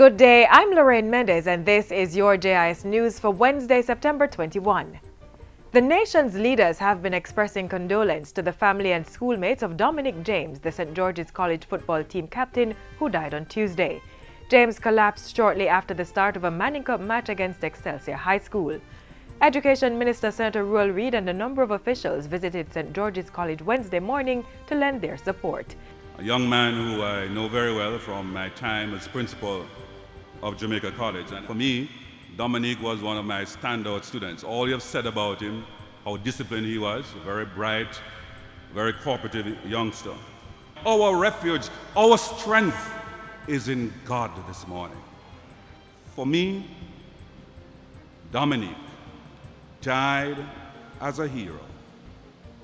Good day, I'm Lorraine Mendez and this is your JIS News for Wednesday, September 21. The nation's leaders have been expressing condolence to the family and schoolmates of Dominic James, the St. George's College football team captain who died on Tuesday. James collapsed shortly after the start of a Manning Cup match against Excelsior High School. Education Minister Senator Ruel Reid and a number of officials visited St. George's College Wednesday morning to lend their support. A young man who I know very well from my time as principal of Jamaica College. And for me, Dominic was one of my standout students. All you have said about him, how disciplined he was, a very bright, very cooperative youngster. Our refuge, our strength is in God this morning. For me, Dominic died as a hero.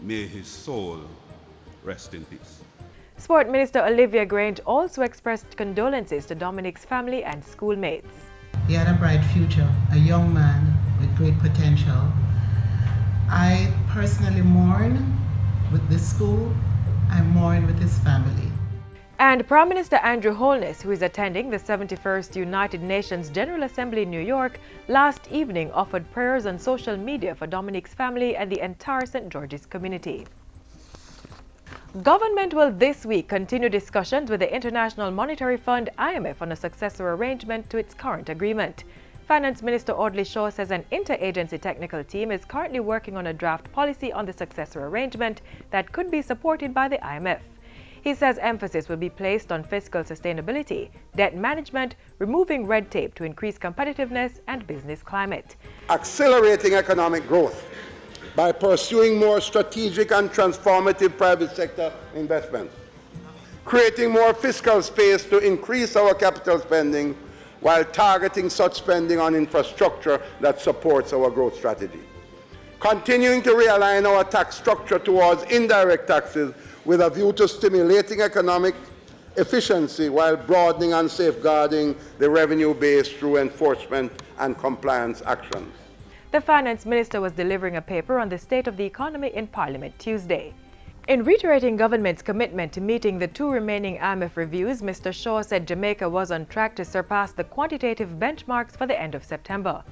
May his soul rest in peace. Sport Minister Olivia Grange also expressed condolences to Dominic's family and schoolmates. He had a bright future, a young man with great potential. I personally mourn with this school. I mourn with his family. And Prime Minister Andrew Holness, who is attending the 71st United Nations General Assembly in New York, last evening offered prayers on social media for Dominic's family and the entire St. George's community. Government will this week continue discussions with the International Monetary Fund (IMF) on a successor arrangement to its current agreement. Finance Minister Audley Shaw says an interagency technical team is currently working on a draft policy on the successor arrangement that could be supported by the IMF. He says emphasis will be placed on fiscal sustainability, debt management, removing red tape to increase competitiveness and business climate. Accelerating economic growth by pursuing more strategic and transformative private sector investments. Creating more fiscal space to increase our capital spending while targeting such spending on infrastructure that supports our growth strategy. Continuing to realign our tax structure towards indirect taxes with a view to stimulating economic efficiency while broadening and safeguarding the revenue base through enforcement and compliance actions. The Finance Minister was delivering a paper on the state of the economy in Parliament Tuesday. In reiterating government's commitment to meeting the two remaining IMF reviews, Mr. Shaw said Jamaica was on track to surpass the quantitative benchmarks for the end of September.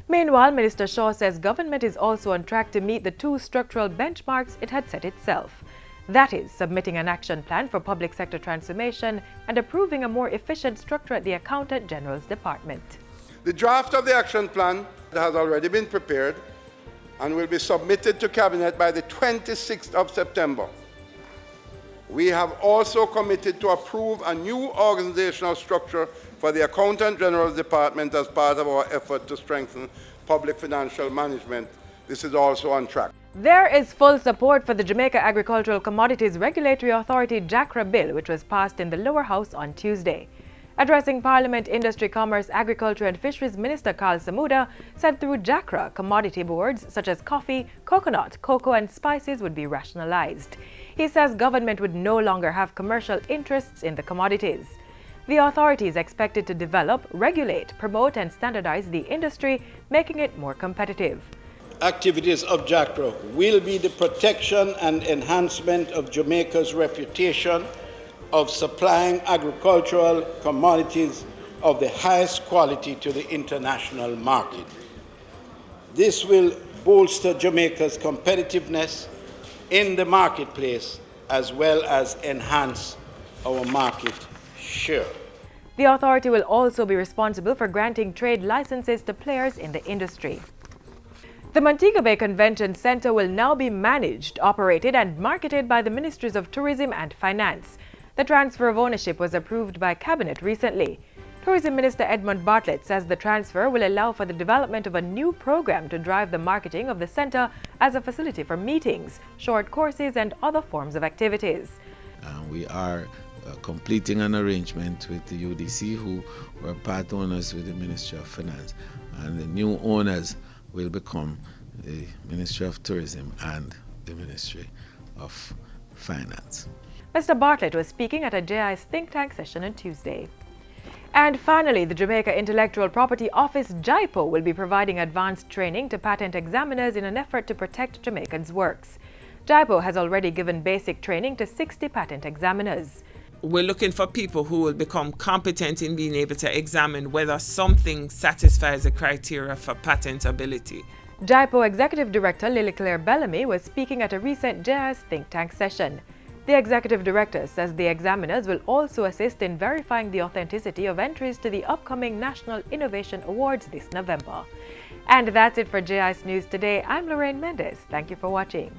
Meanwhile, Minister Shaw says government is also on track to meet the two structural benchmarks it had set itself. That is, submitting an action plan for public sector transformation and approving a more efficient structure at the Accountant General's Department. The draft of the action plan has already been prepared and will be submitted to Cabinet by the 26th of September. We have also committed to approve a new organizational structure for the Accountant General's Department as part of our effort to strengthen public financial management. This is also on track. There is full support for the Jamaica Agricultural Commodities Regulatory Authority JACRA bill, which was passed in the lower house on Tuesday. Addressing Parliament, Industry, Commerce, Agriculture and Fisheries Minister Carl Samuda said through JACRA, commodity boards such as coffee, coconut, cocoa and spices would be rationalized. He says government would no longer have commercial interests in the commodities. The authority is expected to develop, regulate, promote and standardize the industry, making it more competitive. Activities of JACRA will be the protection and enhancement of Jamaica's reputation of supplying agricultural commodities of the highest quality to the international market. This will bolster Jamaica's competitiveness in the marketplace as well as enhance our market share. The authority will also be responsible for granting trade licenses to players in the industry. The Montego Bay Convention Center will now be managed, operated and marketed by the Ministries of Tourism and Finance. The transfer of ownership was approved by Cabinet recently. Tourism Minister Edmund Bartlett says the transfer will allow for the development of a new program to drive the marketing of the center as a facility for meetings, short courses and other forms of activities. We are completing an arrangement with the UDC, who were part owners with the Ministry of Finance, and the new owners will become the Ministry of Tourism and the Ministry of Finance. Mr. Bartlett was speaking at a JIS think tank session on Tuesday. And finally, the Jamaica Intellectual Property Office, JIPO, will be providing advanced training to patent examiners in an effort to protect Jamaicans' works. JIPO has already given basic training to 60 patent examiners. we're looking for people who will become competent in being able to examine whether something satisfies the criteria for patentability. JIPO Executive Director Lily Claire Bellamy was speaking at a recent JIS think tank session. The Executive Director says the examiners will also assist in verifying the authenticity of entries to the upcoming National Innovation Awards this November. And that's it for JIS News today. I'm Lorraine Mendes. Thank you for watching.